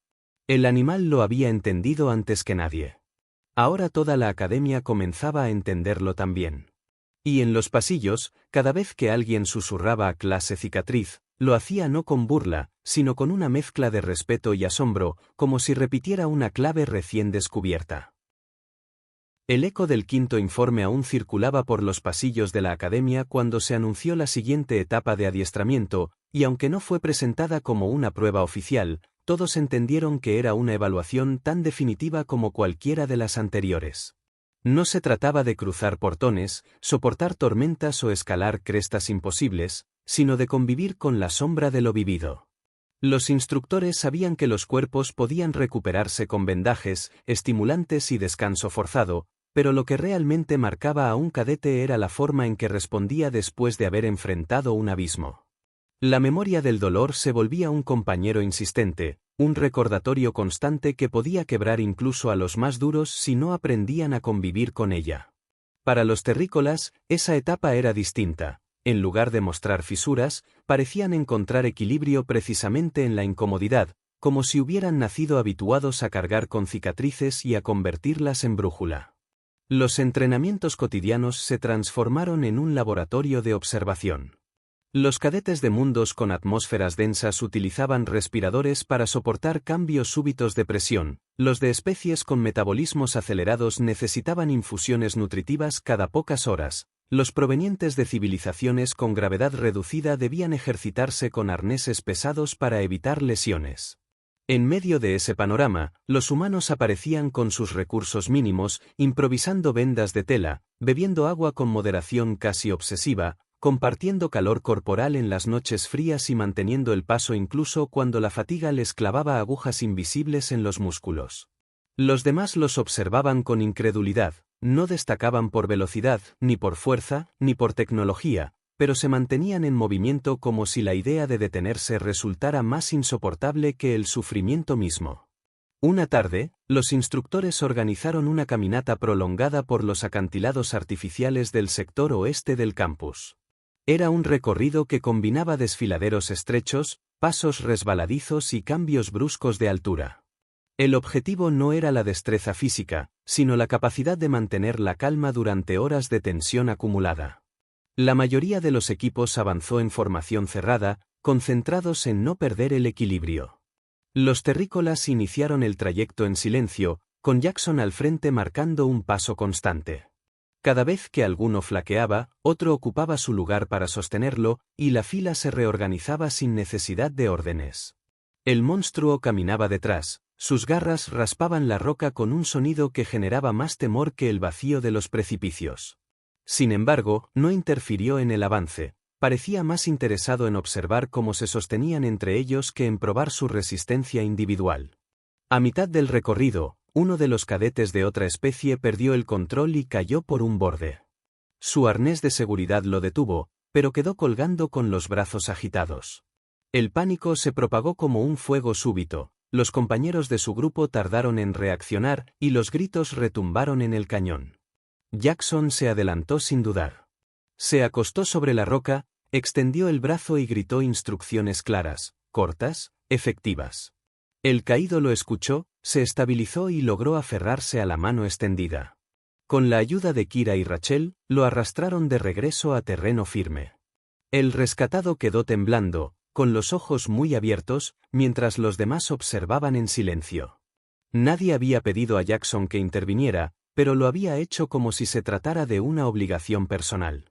El animal lo había entendido antes que nadie. Ahora toda la academia comenzaba a entenderlo también. Y en los pasillos, cada vez que alguien susurraba a clase cicatriz, lo hacía no con burla, sino con una mezcla de respeto y asombro, como si repitiera una clave recién descubierta. El eco del quinto informe aún circulaba por los pasillos de la academia cuando se anunció la siguiente etapa de adiestramiento, y aunque no fue presentada como una prueba oficial, todos entendieron que era una evaluación tan definitiva como cualquiera de las anteriores. No se trataba de cruzar portones, soportar tormentas o escalar crestas imposibles, sino de convivir con la sombra de lo vivido. Los instructores sabían que los cuerpos podían recuperarse con vendajes, estimulantes y descanso forzado, pero lo que realmente marcaba a un cadete era la forma en que respondía después de haber enfrentado un abismo. La memoria del dolor se volvía un compañero insistente, un recordatorio constante que podía quebrar incluso a los más duros si no aprendían a convivir con ella. Para los terrícolas, esa etapa era distinta. En lugar de mostrar fisuras, parecían encontrar equilibrio precisamente en la incomodidad, como si hubieran nacido habituados a cargar con cicatrices y a convertirlas en brújula. Los entrenamientos cotidianos se transformaron en un laboratorio de observación. Los cadetes de mundos con atmósferas densas utilizaban respiradores para soportar cambios súbitos de presión, los de especies con metabolismos acelerados necesitaban infusiones nutritivas cada pocas horas, los provenientes de civilizaciones con gravedad reducida debían ejercitarse con arneses pesados para evitar lesiones. En medio de ese panorama, los humanos aparecían con sus recursos mínimos, improvisando vendas de tela, bebiendo agua con moderación casi obsesiva, compartiendo calor corporal en las noches frías y manteniendo el paso incluso cuando la fatiga les clavaba agujas invisibles en los músculos. Los demás los observaban con incredulidad, no destacaban por velocidad, ni por fuerza, ni por tecnología, pero se mantenían en movimiento como si la idea de detenerse resultara más insoportable que el sufrimiento mismo. Una tarde, los instructores organizaron una caminata prolongada por los acantilados artificiales del sector oeste del campus. Era un recorrido que combinaba desfiladeros estrechos, pasos resbaladizos y cambios bruscos de altura. El objetivo no era la destreza física, sino la capacidad de mantener la calma durante horas de tensión acumulada. La mayoría de los equipos avanzó en formación cerrada, concentrados en no perder el equilibrio. Los terrícolas iniciaron el trayecto en silencio, con Jackson al frente marcando un paso constante. Cada vez que alguno flaqueaba, otro ocupaba su lugar para sostenerlo, y la fila se reorganizaba sin necesidad de órdenes. El monstruo caminaba detrás, sus garras raspaban la roca con un sonido que generaba más temor que el vacío de los precipicios. Sin embargo, no interfirió en el avance, parecía más interesado en observar cómo se sostenían entre ellos que en probar su resistencia individual. A mitad del recorrido, uno de los cadetes de otra especie perdió el control y cayó por un borde. Su arnés de seguridad lo detuvo, pero quedó colgando con los brazos agitados. El pánico se propagó como un fuego súbito, los compañeros de su grupo tardaron en reaccionar y los gritos retumbaron en el cañón. Jackson se adelantó sin dudar. Se acostó sobre la roca, extendió el brazo y gritó instrucciones claras, cortas, efectivas. El caído lo escuchó, se estabilizó y logró aferrarse a la mano extendida. Con la ayuda de Kira y Rachel, lo arrastraron de regreso a terreno firme. El rescatado quedó temblando, con los ojos muy abiertos, mientras los demás observaban en silencio. Nadie había pedido a Jackson que interviniera, pero lo había hecho como si se tratara de una obligación personal.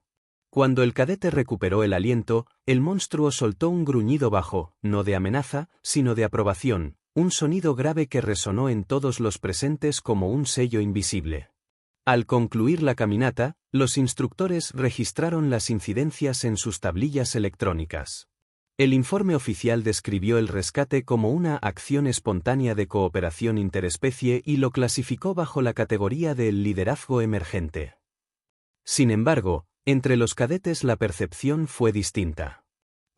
Cuando el cadete recuperó el aliento, el monstruo soltó un gruñido bajo, no de amenaza, sino de aprobación, un sonido grave que resonó en todos los presentes como un sello invisible. Al concluir la caminata, los instructores registraron las incidencias en sus tablillas electrónicas. El informe oficial describió el rescate como una acción espontánea de cooperación interespecie y lo clasificó bajo la categoría del liderazgo emergente. Sin embargo, entre los cadetes la percepción fue distinta.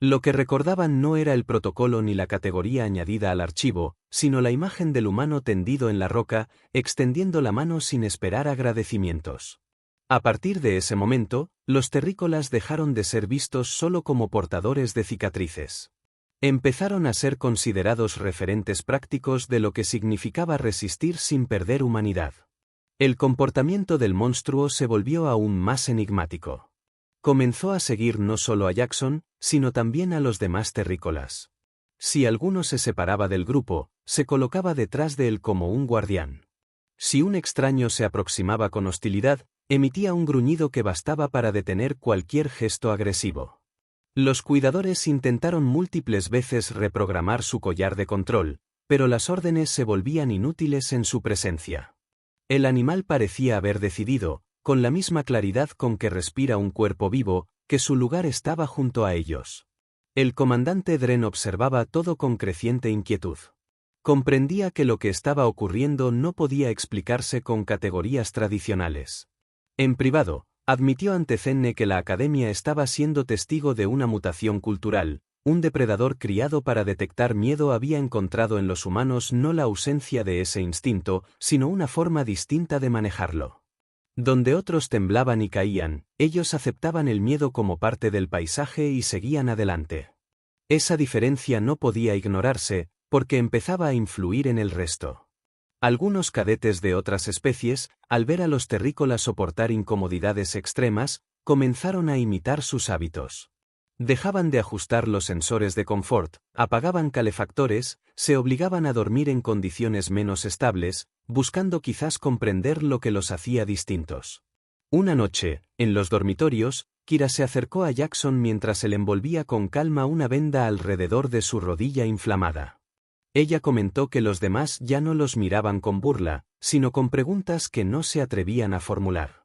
Lo que recordaban no era el protocolo ni la categoría añadida al archivo, sino la imagen del humano tendido en la roca, extendiendo la mano sin esperar agradecimientos. A partir de ese momento, los terrícolas dejaron de ser vistos solo como portadores de cicatrices. Empezaron a ser considerados referentes prácticos de lo que significaba resistir sin perder humanidad. El comportamiento del monstruo se volvió aún más enigmático. Comenzó a seguir no solo a Jackson, sino también a los demás terrícolas. Si alguno se separaba del grupo, se colocaba detrás de él como un guardián. Si un extraño se aproximaba con hostilidad, emitía un gruñido que bastaba para detener cualquier gesto agresivo. Los cuidadores intentaron múltiples veces reprogramar su collar de control, pero las órdenes se volvían inútiles en su presencia. El animal parecía haber decidido, con la misma claridad con que respira un cuerpo vivo, que su lugar estaba junto a ellos. El comandante Dren observaba todo con creciente inquietud. Comprendía que lo que estaba ocurriendo no podía explicarse con categorías tradicionales. En privado, admitió ante Cenne que la Academia estaba siendo testigo de una mutación cultural. Un depredador criado para detectar miedo había encontrado en los humanos no la ausencia de ese instinto, sino una forma distinta de manejarlo. Donde otros temblaban y caían, ellos aceptaban el miedo como parte del paisaje y seguían adelante. Esa diferencia no podía ignorarse, porque empezaba a influir en el resto. Algunos cadetes de otras especies, al ver a los terrícolas soportar incomodidades extremas, comenzaron a imitar sus hábitos. Dejaban de ajustar los sensores de confort, apagaban calefactores, se obligaban a dormir en condiciones menos estables, buscando quizás comprender lo que los hacía distintos. Una noche, en los dormitorios, Kira se acercó a Jackson mientras él envolvía con calma una venda alrededor de su rodilla inflamada. Ella comentó que los demás ya no los miraban con burla, sino con preguntas que no se atrevían a formular.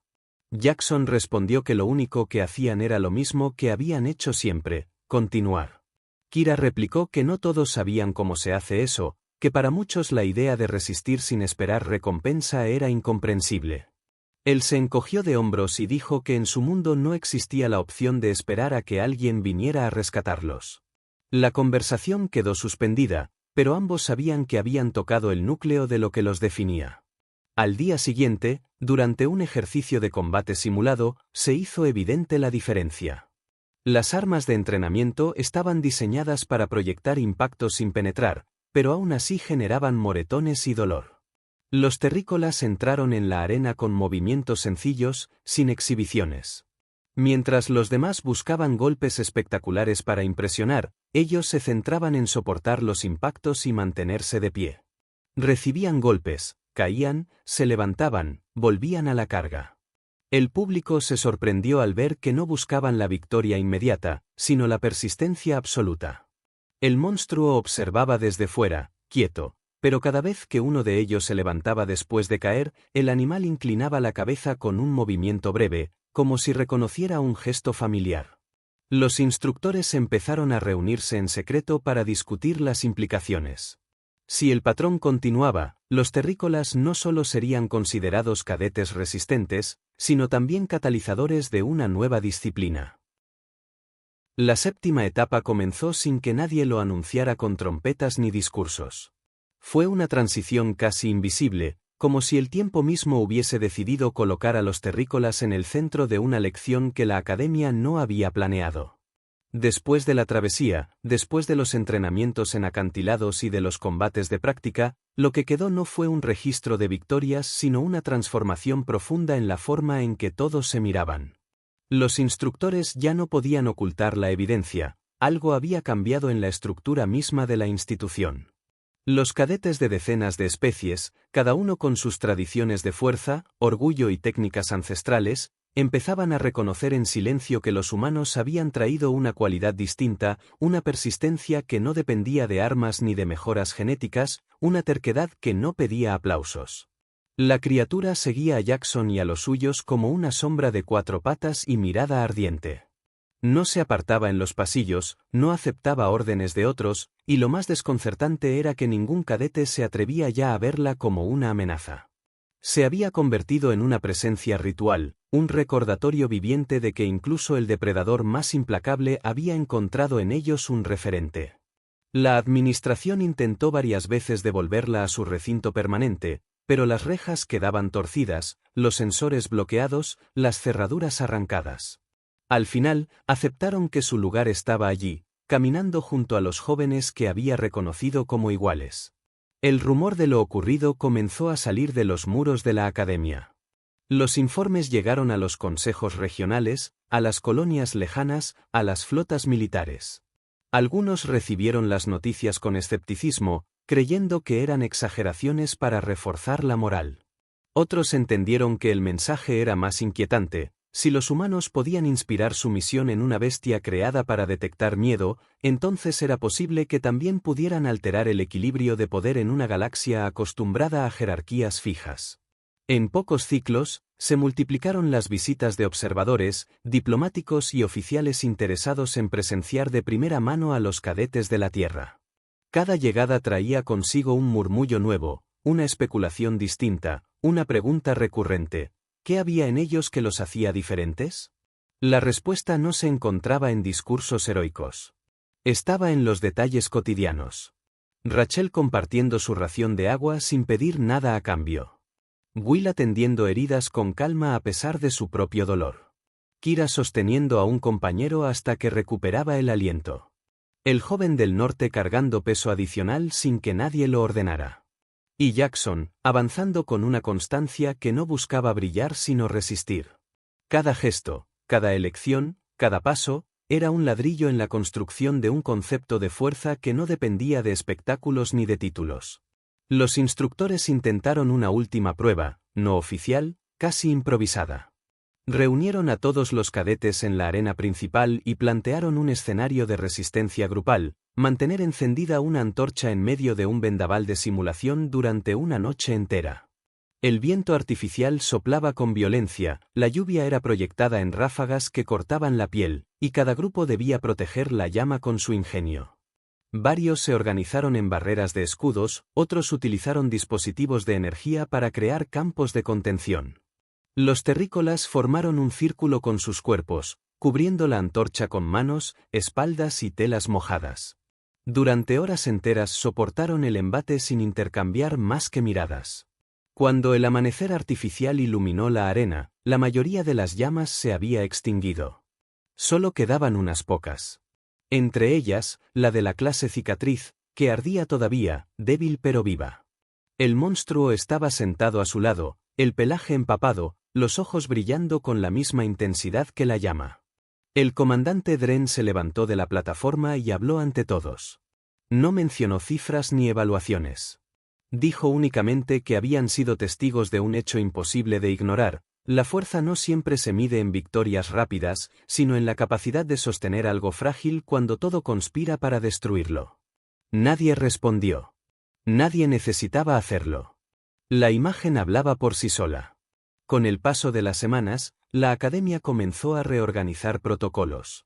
Jackson respondió que lo único que hacían era lo mismo que habían hecho siempre, continuar. Kira replicó que no todos sabían cómo se hace eso, que para muchos la idea de resistir sin esperar recompensa era incomprensible. Él se encogió de hombros y dijo que en su mundo no existía la opción de esperar a que alguien viniera a rescatarlos. La conversación quedó suspendida, pero ambos sabían que habían tocado el núcleo de lo que los definía. Al día siguiente, durante un ejercicio de combate simulado, se hizo evidente la diferencia. Las armas de entrenamiento estaban diseñadas para proyectar impactos sin penetrar, pero aún así generaban moretones y dolor. Los terrícolas entraron en la arena con movimientos sencillos, sin exhibiciones. Mientras los demás buscaban golpes espectaculares para impresionar, ellos se centraban en soportar los impactos y mantenerse de pie. Recibían golpes, caían, se levantaban, volvían a la carga. El público se sorprendió al ver que no buscaban la victoria inmediata, sino la persistencia absoluta. El monstruo observaba desde fuera, quieto, pero cada vez que uno de ellos se levantaba después de caer, el animal inclinaba la cabeza con un movimiento breve, como si reconociera un gesto familiar. Los instructores empezaron a reunirse en secreto para discutir las implicaciones. Si el patrón continuaba, los terrícolas no solo serían considerados cadetes resistentes, sino también catalizadores de una nueva disciplina. La séptima etapa comenzó sin que nadie lo anunciara con trompetas ni discursos. Fue una transición casi invisible, como si el tiempo mismo hubiese decidido colocar a los terrícolas en el centro de una lección que la Academia no había planeado. Después de la travesía, después de los entrenamientos en acantilados y de los combates de práctica, lo que quedó no fue un registro de victorias sino una transformación profunda en la forma en que todos se miraban. Los instructores ya no podían ocultar la evidencia, algo había cambiado en la estructura misma de la institución. Los cadetes de decenas de especies, cada uno con sus tradiciones de fuerza, orgullo y técnicas ancestrales, empezaban a reconocer en silencio que los humanos habían traído una cualidad distinta, una persistencia que no dependía de armas ni de mejoras genéticas, una terquedad que no pedía aplausos. La criatura seguía a Jackson y a los suyos como una sombra de 4 patas y mirada ardiente. No se apartaba en los pasillos, no aceptaba órdenes de otros, y lo más desconcertante era que ningún cadete se atrevía ya a verla como una amenaza. Se había convertido en una presencia ritual, un recordatorio viviente de que incluso el depredador más implacable había encontrado en ellos un referente. La administración intentó varias veces devolverla a su recinto permanente, pero las rejas quedaban torcidas, los sensores bloqueados, las cerraduras arrancadas. Al final, aceptaron que su lugar estaba allí, caminando junto a los jóvenes que había reconocido como iguales. El rumor de lo ocurrido comenzó a salir de los muros de la academia. Los informes llegaron a los consejos regionales, a las colonias lejanas, a las flotas militares. Algunos recibieron las noticias con escepticismo, creyendo que eran exageraciones para reforzar la moral. Otros entendieron que el mensaje era más inquietante. Si los humanos podían inspirar su misión en una bestia creada para detectar miedo, entonces era posible que también pudieran alterar el equilibrio de poder en una galaxia acostumbrada a jerarquías fijas. En pocos ciclos, se multiplicaron las visitas de observadores, diplomáticos y oficiales interesados en presenciar de primera mano a los cadetes de la Tierra. Cada llegada traía consigo un murmullo nuevo, una especulación distinta, una pregunta recurrente. ¿Qué había en ellos que los hacía diferentes? La respuesta no se encontraba en discursos heroicos. Estaba en los detalles cotidianos. Rachel compartiendo su ración de agua sin pedir nada a cambio. Will atendiendo heridas con calma a pesar de su propio dolor. Kira sosteniendo a un compañero hasta que recuperaba el aliento. El joven del norte cargando peso adicional sin que nadie lo ordenara. Y Jackson, avanzando con una constancia que no buscaba brillar sino resistir. Cada gesto, cada elección, cada paso, era un ladrillo en la construcción de un concepto de fuerza que no dependía de espectáculos ni de títulos. Los instructores intentaron una última prueba, no oficial, casi improvisada. Reunieron a todos los cadetes en la arena principal y plantearon un escenario de resistencia grupal. Mantener encendida una antorcha en medio de un vendaval de simulación durante una noche entera. El viento artificial soplaba con violencia, la lluvia era proyectada en ráfagas que cortaban la piel, y cada grupo debía proteger la llama con su ingenio. Varios se organizaron en barreras de escudos, otros utilizaron dispositivos de energía para crear campos de contención. Los terrícolas formaron un círculo con sus cuerpos, cubriendo la antorcha con manos, espaldas y telas mojadas. Durante horas enteras soportaron el embate sin intercambiar más que miradas. Cuando el amanecer artificial iluminó la arena, la mayoría de las llamas se había extinguido. Solo quedaban unas pocas. Entre ellas, la de la clase cicatriz, que ardía todavía, débil pero viva. El monstruo estaba sentado a su lado, el pelaje empapado, los ojos brillando con la misma intensidad que la llama. El comandante Dren se levantó de la plataforma y habló ante todos. No mencionó cifras ni evaluaciones. Dijo únicamente que habían sido testigos de un hecho imposible de ignorar. La fuerza no siempre se mide en victorias rápidas, sino en la capacidad de sostener algo frágil cuando todo conspira para destruirlo. Nadie respondió. Nadie necesitaba hacerlo. La imagen hablaba por sí sola. Con el paso de las semanas, la academia comenzó a reorganizar protocolos.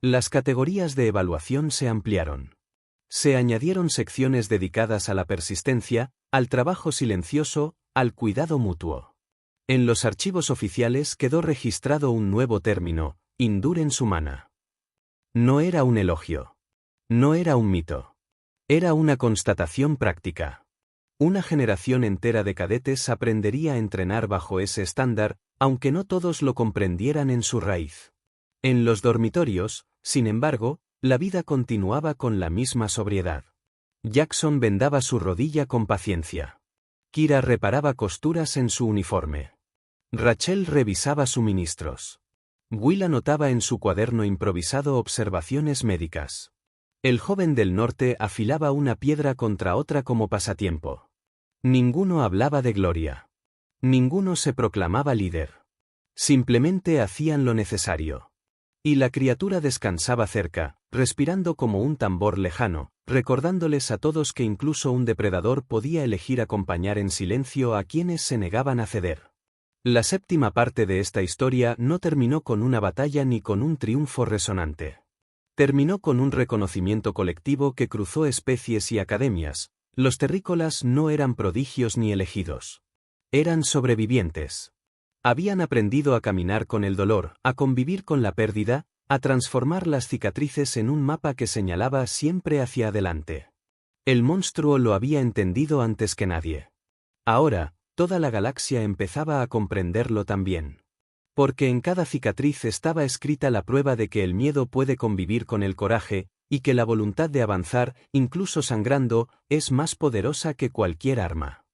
Las categorías de evaluación se ampliaron. Se añadieron secciones dedicadas a la persistencia, al trabajo silencioso, al cuidado mutuo. En los archivos oficiales quedó registrado un nuevo término, endurance humana. No era un elogio. No era un mito. Era una constatación práctica. Una generación entera de cadetes aprendería a entrenar bajo ese estándar, aunque no todos lo comprendieran en su raíz. En los dormitorios, sin embargo, la vida continuaba con la misma sobriedad. Jackson vendaba su rodilla con paciencia. Kira reparaba costuras en su uniforme. Rachel revisaba suministros. Will anotaba en su cuaderno improvisado observaciones médicas. El joven del norte afilaba una piedra contra otra como pasatiempo. Ninguno hablaba de gloria. Ninguno se proclamaba líder. Simplemente hacían lo necesario. Y la criatura descansaba cerca, respirando como un tambor lejano, recordándoles a todos que incluso un depredador podía elegir acompañar en silencio a quienes se negaban a ceder. La séptima parte de esta historia no terminó con una batalla ni con un triunfo resonante. Terminó con un reconocimiento colectivo que cruzó especies y academias. Los terrícolas no eran prodigios ni elegidos. Eran sobrevivientes. Habían aprendido a caminar con el dolor, a convivir con la pérdida, a transformar las cicatrices en un mapa que señalaba siempre hacia adelante. El monstruo lo había entendido antes que nadie. Ahora, toda la galaxia empezaba a comprenderlo también. Porque en cada cicatriz estaba escrita la prueba de que el miedo puede convivir con el coraje, y que la voluntad de avanzar, incluso sangrando, es más poderosa que cualquier arma.